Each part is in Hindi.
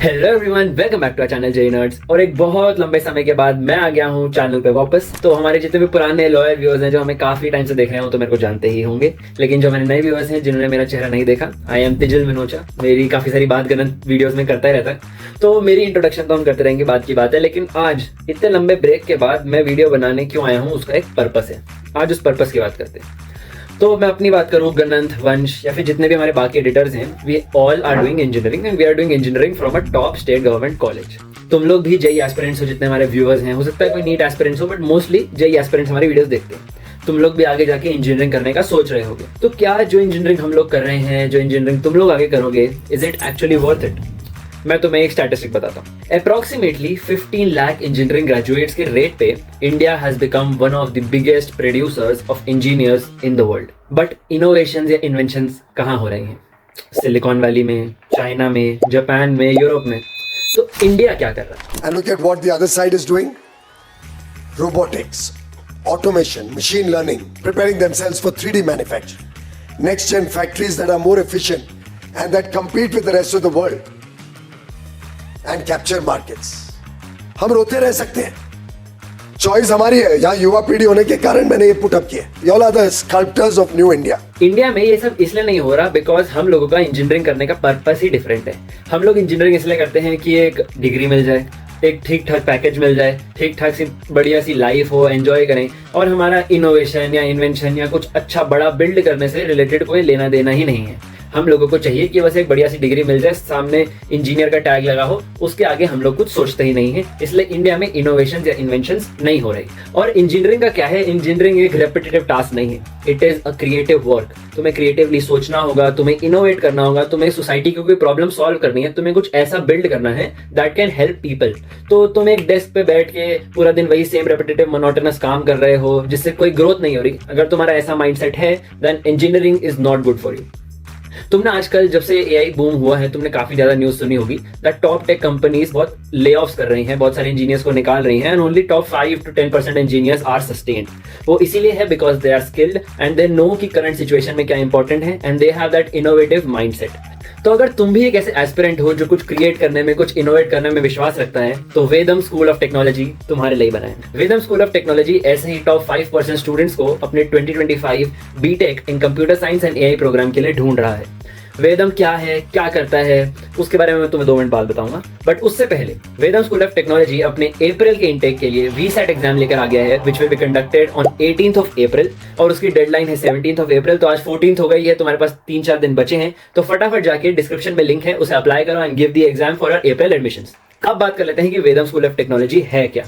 Hello everyone, welcome back to our channel JEE nerds. और एक बहुत लंबे समय के बाद मैं आ गया हूँ चैनल पे वापस। तो हमारे जितने भी पुराने लॉयल व्यूअर्स हैं जो हमें काफी टाइम से देख रहे हो तो मेरे को जानते ही होंगे, लेकिन जो मेरे नए व्यूअर्स हैं जिन्होंने मेरा चेहरा नहीं देखा, आई एम तिजिल मिनोचा। मेरी काफी सारी बात गलत वीडियोस में करता ही रहता है, तो मेरी इंट्रोडक्शन तो हम करते रहेंगे, बात की बात है। लेकिन आज इतने लंबे ब्रेक के बाद मैं वीडियो बनाने क्यों आया हूँ, उसका एक पर्पस है। आज उस पर्पस की बात करते हैं। तो मैं अपनी बात करूँ, गनंत, वंश या फिर जितने भी हमारे बाकी एडिटर्स हैं, we all are doing engineering and we are doing engineering from a top state government college. तुम लोग भी जेई एस्पिरेंट्स हो, जितने हमारे व्यूअर्स हैं। हो सकता है कोई नीट एस्पिरेंट्स हो, बट मोस्टली जेई एस्पिरेंट्स हमारी वीडियोस देखते हैं। तुम लोग भी आगे जाके इंजीनियरिंग करने का सोच रहे होगे। तो क्या जो इंजीनियरिंग हम लोग कर रहे हैं, जो इंजीनियरिंग तुम लोग आगे करोगे, is it actually worth it? मैं तुम्हें एक स्टैटिस्टिक बताता हूँ। अप्रॉक्सीमेटली 15 लाख इंजीनियरिंग ग्रेजुएट्स के रेट पे India has become one of the biggest producers of engineers in the world. But innovations या इन्वेंशंस कहाँ हो रही हैं? सिलिकॉन वैली में, चाइना में, जापान में, यूरोप में। तो इंडिया क्या कर रहा है? And look at what the other side is doing. Robotics, automation, machine learning, preparing themselves for 3D manufacturing. Next gen factories that are more efficient and that compete with the rest of the world and capture markets. हम रोते रह सकते हैं, चॉइस हमारी है। यहाँ युवा पीढ़ी होने के कारण मैंने ये पुटअप किया। You all are the sculptors of new India. India में ये सब इसलिए नहीं हो रहा बिकॉज हम लोगों का इंजीनियरिंग करने का पर्पस ही डिफरेंट है। हम लोग इंजीनियरिंग इसलिए करते हैं कि एक डिग्री मिल जाए, एक ठीक ठाक पैकेज मिल जाए, ठीक ठाक सी बढ़िया सी लाइफ हो, एंजॉय करें, और हमारा इनोवेशन या इन्वेंशन या कुछ अच्छा बड़ा बिल्ड करने से रिलेटेड कोई लेना देना ही नहीं है। हम लोगों को चाहिए कि बस एक बढ़िया सी डिग्री मिल जाए, सामने इंजीनियर का टैग लगा हो, उसके आगे हम लोग कुछ सोचते ही नहीं है। इसलिए इंडिया में इनोवेशन या इन्वेंशंस नहीं हो रही। और इंजीनियरिंग का क्या है, इंजीनियरिंग एक रेपिटेटिव टास्क नहीं है, it is a creative work. तुम्हें क्रिएटिवली सोचना होगा, तुम्हें इनोवेट करना होगा, तुम्हें सोसाइटी की कोई प्रॉब्लम सॉल्व करनी है, तुम्हें कुछ ऐसा बिल्ड करना है दैट कैन हेल्प पीपल। तो तुम एक डेस्क पे बैठ के पूरा दिन वही सेम रेपिटेटिव मोनोटोनस काम कर रहे हो जिससे कोई ग्रोथ नहीं हो रही, अगर तुम्हारा ऐसा माइंडसेट है, then engineering is not good for you. तुमने आजकल जब से एआई बूम हुआ है, तुमने काफी ज्यादा न्यूज सुनी होगी दैट टॉप टेक कंपनीज बहुत ले ऑफ्स कर रही हैं, बहुत सारे इंजीनियर्स को निकाल रही हैं, and only top 5 to 10% engineers are sustained. वो इसीलिए है because they are skilled and they know कि करंट सिचुएशन में क्या इंपॉर्टेंट है, and they have that innovative mindset. तो अगर तुम भी एक ऐसे एस्पिरेंट हो जो कुछ क्रिएट करने में, कुछ इनोवेट करने में विश्वास रखता है, तो वेदम स्कूल ऑफ टेक्नोलॉजी तुम्हारे लिए बना है। वेदम स्कूल ऑफ टेक्नोलॉजी ऐसे ही टॉप 5% स्टूडेंट्स को अपने 2025 BTech in computer science and AI program के लिए ढूंढ रहा है। वेदम क्या है, क्या करता है, उसके बारे में मैं तुम्हें 2 मिनट बाद बताऊंगा। बट उससे पहले वेदम स्कूल ऑफ टेक्नोलॉजी अपने अप्रैल के इंटेक के लिए वीसेट एग्जाम लेकर आ गया है, which will be conducted on 18th of April, और उसकी डेडलाइन है 17th of April। तो आज 14th हो गई है, तुम्हारे पास 3-4 दिन बचे हैं, तो फटाफट जाके डिस्क्रिप्शन में लिंक है, उसे अप्लाई करो and give the exam for April admissions. अब बात कर लेते हैं कि वेदम स्कूल ऑफ टेक्नोलॉजी है क्या।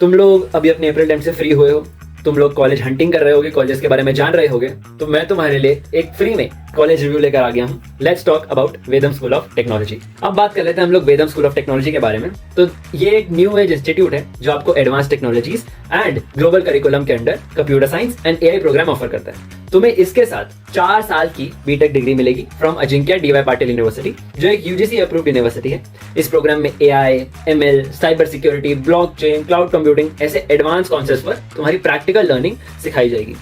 तुम लोग अभी अपने अप्रैल टाइम से फ्री हुए हो, तुम लोग कॉलेज हंटिंग कर रहे होगे, कॉलेज के बारे में जान रहे होगे, तो मैं तुम्हारे लिए एक फ्री में कॉलेज रिव्यू लेकर आ गया हूँ। Let's talk about Vedam school of technology. अब बात कर लेते हैं हम लोग वेदम स्कूल ऑफ टेक्नोलॉजी के बारे में। तो ये एक न्यू एज इंस्टीट्यूट है जो आपको advance technologies and global curriculum के under computer science and AI program offer करता है। तुम्हें इसके साथ 4 साल की बीटेक डिग्री मिलेगी from Ajinkya DY Patil University, जो एक यूजीसी अप्रूव्ड यूनिवर्सिटी है। इस प्रोग्राम में AI, ML, cyber security, blockchain, cloud computing ऐसे एडवांस कॉन्सेप्ट्स पर तुम्हारी प्रैक्टिकल लर्निंग सिखाई जाएगी।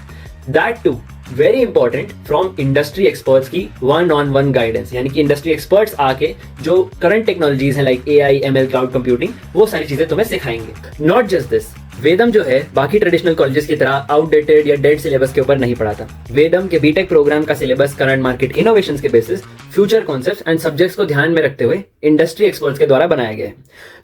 That to very important from industry experts की 1-on-1 गाइडेंस, यानी कि इंडस्ट्री एक्सपर्ट्स आके जो करंट टेक्नोलॉजीज हैं like AI, ML, cloud computing, वो सारी चीजें तुम्हें सिखाएंगे। नॉट जस्ट दिस, वेदम जो है बाकी ट्रेडिशनल कॉलेजेस की तरह आउटडेटेड या डेड सिलेबस के ऊपर नहीं पढ़ाता। वेदम के बीटेक प्रोग्राम का सिलेबस करंट मार्केट इनोवेशंस के basis, future concepts and subjects को ध्यान में रखते हुए इंडस्ट्री एक्सपर्ट्स के द्वारा बनाया गया है।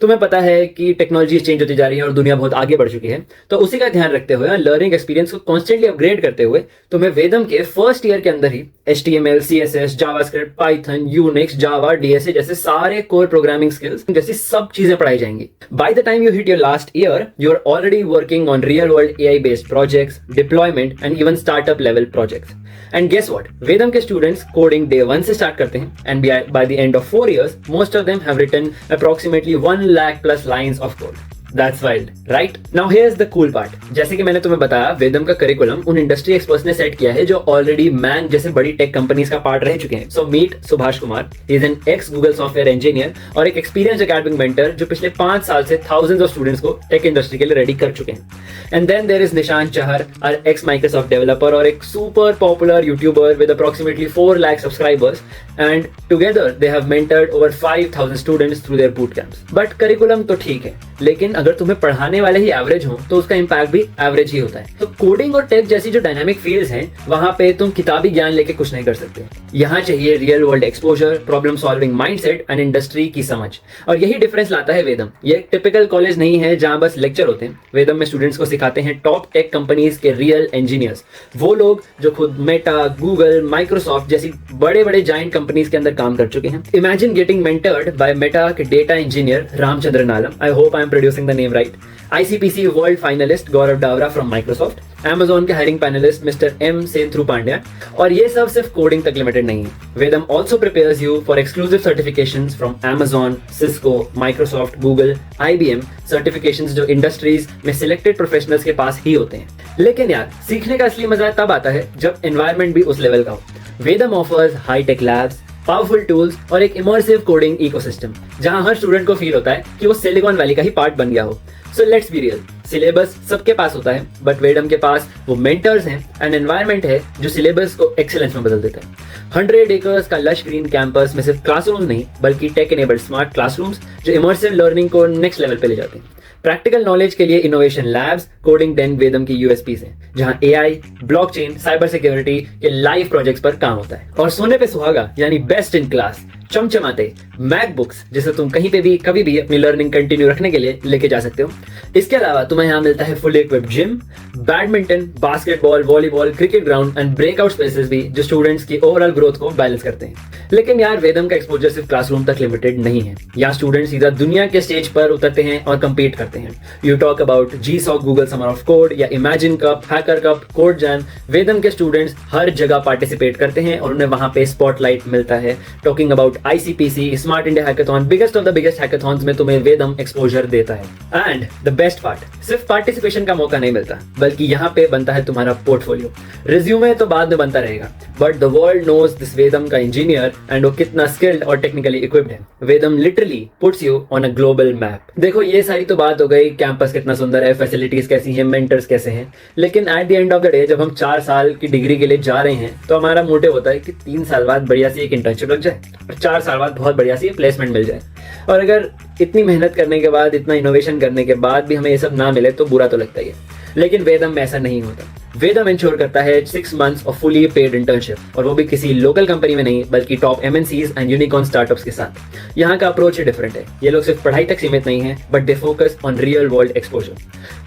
तुम्हें पता है कि टेक्नोलॉजी चेंज होती जा रही है और दुनिया बहुत आगे बढ़ चुकी है, तो उसी का ध्यान रखते हुए, लर्निंग एक्सपीरियंस को कॉन्स्टेंटली अपग्रेड करते हुए, तुम्हें वेदम के फर्स्ट ईयर के अंदर ही HTML, CSS, JavaScript, Python, Unix, Java, DSA जैसे सारे कोर प्रोग्रामिंग स्किल्स जैसी सब चीजें पढ़ाई जाएंगी। By the time you hit your last year, you are already working on real world AI based projects, deployment and even startup level projects. And guess what? Vedam के students coding day 1 से start करते हैं, and by the end of 4 years, most of them have written approximately 1 lakh plus lines of code. That's wild, right? Now here's the cool part. जैसे कि मैंने तुम्हें बताया, वेदम का करिकुलम उन इंडस्ट्री एक्सपर्ट्स ने सेट किया है जो ऑलरेडी मैन जैसे बड़ी टेक कंपनीज का पार्ट रह चुके हैं. So meet Subhash Kumar. He is an ex Google software engineer और एक एक्सपीरियंस एकेडमिक मेंटर जो पिछले 5 साल से थाउजेंड्स ऑफ स्टूडेंट्स को टेक इंडस्ट्री के लिए रेडी कर चुके हैं. And then there is Nishant Chahar, our ex Microsoft developer और एक super popular YouTuber with approximately 4 lakh subscribers. And together they have mentored over 5000 students through their boot camps. But curriculum तो ठीक है, लेकिन अगर तुम्हें पढ़ाने वाले ही एवरेज हो तो उसका इंपैक्ट भी एवरेज ही होता है. तो कोडिंग और टेक जैसी जो डायनामिक फील्ड्स हैं, वहां पे तुम किताबी ज्ञान लेके कुछ नहीं कर सकते. यहाँ चाहिए real world exposure, problem solving mindset and industry की समझ. और यही डिफरेंस लाता है वेदम. ये एक टिपिकल कॉलेज नहीं है जहां बस लेक्चर होते हैं. वेदम में स्टूडेंट्स को सिखाते हैं टॉप टेक कंपनीज के रियल इंजीनियर्स, वो लोग जो खुद मेटा, गूगल, माइक्रोसॉफ्ट जैसी बड़े बड़े जायंट कंपनीज के अंदर काम कर चुके हैं. Imagine getting mentored by Meta के data engineer Ramachandran Alam. I hope I am producing the name right. ICPC world finalist Gaurav Dawra from Microsoft, Amazon के hiring panelist mister M Senthru Pandya. और ये सब सिर्फ कोडिंग तक लिमिटेड नहीं है. Vedam also prepares you for exclusive certifications from Amazon, Cisco, Microsoft, Google, IBM. Certifications जो इंडस्ट्रीज में सिलेक्टेड प्रोफेशनल्स के पास ही होते हैं. लेकिन यार, सीखने का असली मजा तब आता है जब एनवायरनमेंट भी उस लेवल का हो. Vedam offers high tech labs, powerful tools और एक इमर्सिव कोडिंग इकोसिस्टम जहां हर स्टूडेंट को फील होता है कि वो सिलिकॉन वैली का ही पार्ट बन गया हो. So let's be real, syllabus सबके पास होता है, बट वेदम के पास वो मेंटर्स हैं एंड एनवायरनमेंट है जो सिलेबस को एक्सीलेंस में बदल देता है. 100 एकर्स का लश ग्रीन कैंपस में सिर्फ क्लासरूम्स नहीं, बल्कि टेक एनेबल्ड स्मार्ट क्लासरूम्स जो इमर्सिव लर्निंग को नेक्स्ट लेवल पे ले जाते हैं. प्रैक्टिकल नॉलेज के लिए इनोवेशन लैब्स, कोडिंग डेन वेदम की यूएसपीज हैं, जहां एआई, ब्लॉकचेन, साइबर सिक्योरिटी के लाइव प्रोजेक्ट्स पर काम होता है. और सोने पे सुहागा यानी बेस्ट इन क्लास चमचमाते मैकबुक्स जिसे तुम कहीं पे भी कभी भी अपनी लर्निंग कंटिन्यू रखने के लिए लेके जा सकते हो. इसके अलावा तुम्हें यहाँ मिलता है fully equipped gym, badminton, basketball, volleyball, cricket ground and breakout spaces भी जो स्टूडेंट्स की ओवरऑल ग्रोथ को बैलेंस करते हैं. लेकिन यार, वेदम का एक्सपोजर सिर्फ क्लासरूम तक लिमिटेड नहीं है. यहाँ स्टूडेंट सीधा दुनिया के स्टेज पर उतरते हैं और कम्पीट करते हैं. You talk about GSOC Google summer of code या imagine cup, hacker cup, code jam. Vedam के स्टूडेंट्स हर जगह पार्टिसिपेट करते हैं और उन्हें वहां पे स्पॉटलाइट मिलता है. Talking about ICPC, smart India hackathon, biggest of the biggest hackathons में तुम्हें वेदम एक्सपोजर देता है. एंड द बेस्ट पार्ट, सिर्फ पार्टिसिपेशन का मौका नहीं मिलता, बल्कि यहाँ पे बनता है तुम्हारा पोर्टफोलियो. रिज्यूमे तो बाद में बनता रहेगा, but the world knows this Vedam का इंजीनियर एंड वो कितना स्किल्ड और टेक्निकली इक्विप्ड है. Vedam literally puts you on a global map. देखो, ये सारी तो बात हो गई कैंपस कितना सुंदर है, फैसिलिटीज कैसी हैं, मेंटर्स कैसे हैं. लेकिन at the end of the day जब हम 4 साल की डिग्री के लिए जा रहे हैं तो हमारा मोटिव होता है कि 3 साल बाद बढ़िया सी एक इंटर्नशिप लग जाए और 4 साल बाद बहुत बढ़िया सी प्लेसमेंट मिल जाए. और अगर इतनी मेहनत करने के बाद, इतना इनोवेशन करने के बाद भी हमें ये सब ना मिले तो बुरा तो लगता ही है. लेकिन वेदम में ऐसा नहीं होता. वेदम इंश्योर करता है 6 months of fully paid internship, और वो भी किसी लोकल कंपनी में नहीं, बल्कि top MNCs and unicorn startups के साथ. यहाँ का अप्रोच ही डिफरेंट है. ये लोग सिर्फ पढ़ाई तक सीमित नहीं है, but they focus on real world exposure.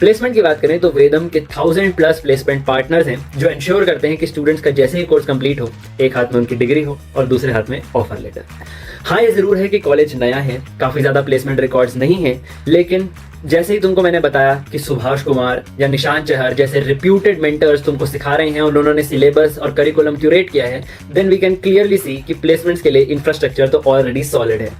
Placement की बात करें तो वेदम के 1000+ प्लेसमेंट पार्टनर्स हैं जो इंश्योर करते हैं कि स्टूडेंट्स का जैसे ही कोर्स कंप्लीट हो, एक हाथ में उनकी डिग्री हो और दूसरे हाथ में ऑफर लेटर. हाँ, ये जरूर है कि कॉलेज नया है, काफी ज्यादा प्लेसमेंट रिकॉर्ड्स नहीं है, लेकिन जैसे ही तुमको मैंने बताया कि सुभाष कुमार या निशांत चहर जैसे रिप्यूटेड मेंटर्स तुमको सिखा रहे हैं और उन्होंने सिलेबस और करिकुलम क्यूरेट किया है, then we can clearly see कि प्लेसमेंट्स के लिए इंफ्रास्ट्रक्चर तो ऑलरेडी सॉलिड है.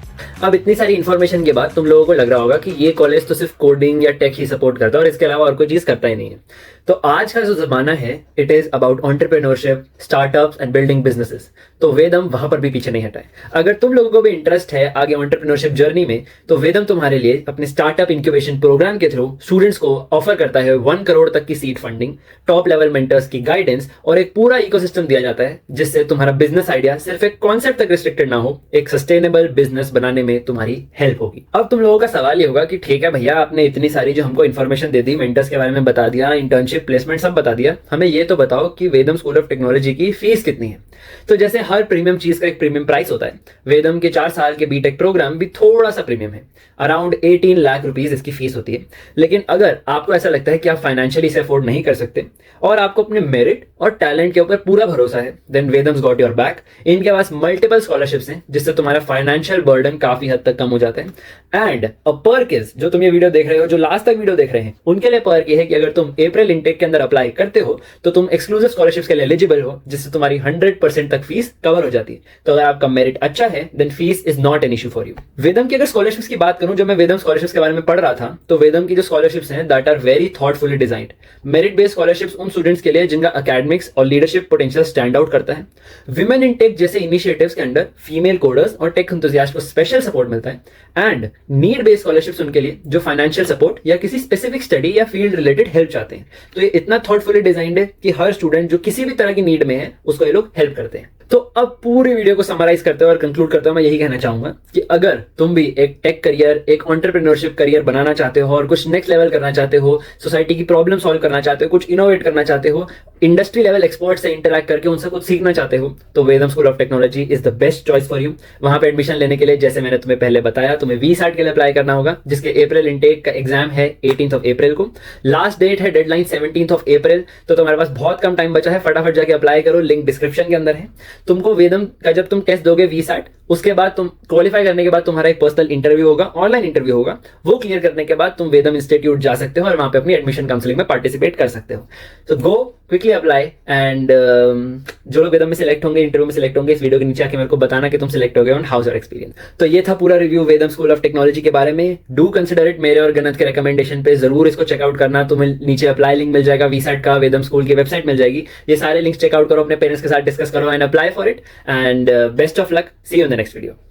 अब इतनी सारी इन्फॉर्मेशन के बाद तुम लोगों को लग रहा होगा कि ये कॉलेज तो सिर्फ कोडिंग या टेक ही सपोर्ट करता है और इसके अलावा और कोई चीज करता ही नहीं है. तो आज का जो जमाना है, it is about entrepreneurship, startups and building businesses. तो वेदम वहां पर भी पीछे नहीं हटा है. अगर तुम लोगों को भी इंटरेस्ट है आगे एंटरप्रेन्योरशिप जर्नी में, तो वेदम तुम्हारे लिए अपने स्टार्टअप इंक्यूबेशन प्रोग्राम के थ्रू स्टूडेंट्स को ऑफर करता है 1 करोड़ तक की seed funding, top level mentors की गाइडेंस और एक पूरा इकोसिस्टम दिया जाता है जिससे तुम्हारा बिजनेस आइडिया सिर्फ एक कॉन्सेप्ट तक रिस्ट्रिक्टेड ना हो, एक सस्टेनेबल बिजनेस बनाने में तुम्हारी हेल्प होगी. अब तुम लोगों का सवाल ये होगा कि ठीक है भैया, आपने इतनी सारी जो हमको इन्फॉर्मेशन दे दी, मेंटर्स के बारे में बता दिया, इंटर्नशिप, प्लेसमेंट सब बता दिया, हमें ये तो बताओ कि वेदम स्कूल ऑफ टेक्नोलॉजी की फीस कितनी है. तो जैसे हर प्रीमियम चीज का एक प्रीमियम प्राइस होता है, वेदम के 4 साल के बीटेक प्रोग्राम भी थोड़ा सा प्रीमियम है. अराउंड 18 लाख रुपीज इसकी फीस होती है. लेकिन अगर आपको ऐसा लगता है कि आप फाइनेंशियली इसे अफोर्ड नहीं कर सकते और आपको अपने मेरिट और टैलेंट के ऊपर पूरा भरोसा है, देन वेदम्स गॉट योर बैक. इनके पास मल्टीपल स्कॉलरशिप्स हैं जिससे तुम्हारा फाइनेंशियल बर्डन काफी हद तक कम हो जाता है. एंड अ पर्क इज, जो तुम ये वीडियो देख रहे हो, जो लास्ट तक वीडियो देख रहे हैं, उनके लिए पर्क ये है कि अगर तुम अप्रैल इनटेक इनटेक के अंदर अप्लाई करते हो तो तुम एक्सक्लूसिव स्कॉलरशिप्स के लिए एलिजिबल हो, जिससे तुम्हारी 100% तक फीस कवर हो जाती है। तो अगर आपका मेरिट अच्छा है then fees is not an issue for you. Vedam की अगर स्कॉलरशिप्स की बात करूं, जब मैं वेदम स्कॉलरशिप्स के बारे में पढ़ रहा था तो वेदम की जो स्कॉलरशिप्स हैं that are very thoughtfully designed. Merit based scholarships उन स्टूडेंट्स के लिए जिनका एकेडमिक्स और लीडरशिप पोटेंशियल स्टैंड आउट करता है। विमेन इन टेक जैसे इनिशिएटिव्स के अंडर फीमेल कोडर्स और टेक एंथुसियास्ट को स्पेशल सपोर्ट मिलता है। एंड नीड बेस्ड स्कॉलरशिप्स उनके लिए जो फाइनेंशियल सपोर्ट या किसी स्पेसिफिक स्टडी या फील्ड रिलेटेड हेल्प चाहते हैं। तो ये इतना थॉटफुली डिजाइंड है कि हर स्टूडेंट जो किसी भी तरह की नीड में है उसको ये लोग हेल्प करते हैं। तो अब पूरी वीडियो को समराइज करते हुए और कंक्लूड करते हुए मैं यही कहना चाहूंगा कि अगर तुम भी एक टेक करियर, एक एंटरप्रेन्योरशिप करियर बनाना चाहते हो और कुछ नेक्स्ट लेवल करना चाहते हो, सोसाइटी की प्रॉब्लम सॉल्व करना चाहते हो, कुछ इनोवेट करना चाहते हो, इंडस्ट्री लेवल एक्सपर्ट से इंटरैक्ट करके उनसे कुछ सीखना चाहते हो, तो Vedam school of technology is the best choice for you. वहां पे एडमिशन लेने के लिए जैसे मैंने तुम्हें पहले बताया, तुम्हें वीसैट के लिए अप्लाई करना होगा, जिसके अप्रैल इनटेक का एग्जाम है 18 अप्रैल को। लास्ट डेट है डेडलाइन 17 अप्रैल। तो तुम्हारे पास बहुत कम टाइम बचा है, फटाफट जाके अप्लाई करो, लिंक डिस्क्रिप्शन के अंदर है। तुमको वेदम का जब तुम टेस्ट दोगे वीसैट, उसके बाद तुम क्वालिफाई करने के बाद तुम्हारा एक पर्सनल इंटरव्यू होगा, ऑनलाइन इंटरव्यू होगा। वो क्लियर करने के बाद तुम वेदम इंस्टीट्यूट जा सकते हो और वहां पे अपनी एडमिशन काउंसलिंग में पार्टिसिपेट कर सकते हो। तो गो क्विकली अप्लाई एंड जो लोग वेदम में सिलेक्ट होंगे, इंटरव्यू में सिलेक्ट होंगे, इस वीडियो के नीचे आके मेरे को बताना कि तुम सिलेक्ट हो गए, हाउस योर एक्सपीरियंस। तो ये था पूरा review Vedam school of technology के बारे में। डू कंसिडर इट, मेरे और गणत के रिकमेंडेशन पे जरूर इसको चेकआउट करना। तुम्हें नीचे अप्लाई लिंक मिल जाएगा, वीसैट का, वेदम स्कूल की वेबसाइट मिल जाएगी। ये सारे लिंक्स चेकआउट करो, अपने पेरेंट्स के साथ डिस्कस करो and apply for it and best of luck. See you in the next video.